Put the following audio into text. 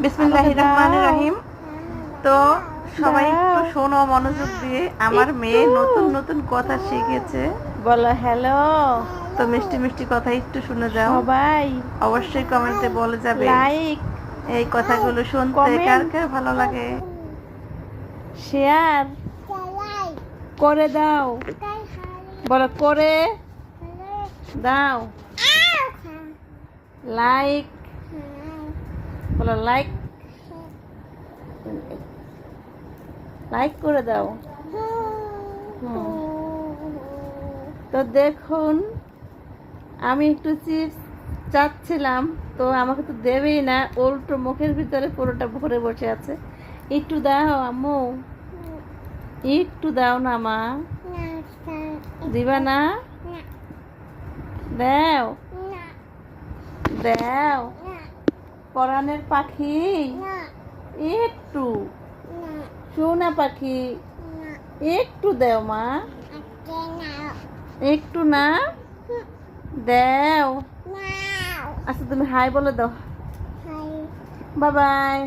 বিসমিল্লাহির রহমানির রহিম। তো সবাই একটু শোনো মনোযোগ দিয়ে। আমার মেয়ে নতুন নতুন কথা শিখেছে। বলো হ্যালো। তো মিষ্টি মিষ্টি কথা একটু শুনে যাও। সবাই অবশ্যই কমেন্টে বলে যাবে লাইক এই কথাগুলো শুনতে কমেন্ট কার কার ভালো লাগে। শেয়ার করে দাও। বলো করে দাও। লাইক বলো লাইক লাইক করে দাও। তো দেখুন আমি একটু চিপস চাচ্ছিলাম, তো আমাকে তো দেবেই না, উল্টো মুখের ভিতরে পুরোটা ভরে বসে আছে। একটু দাও আম্মু, একটু দাও না মা। দিবা না? দাও দাও। পরাণের পাখি একটু সোনা পাখি একটু দাও মা। একটু না দাও। আচ্ছা তুমি হাই বলে দাও। Bye bye.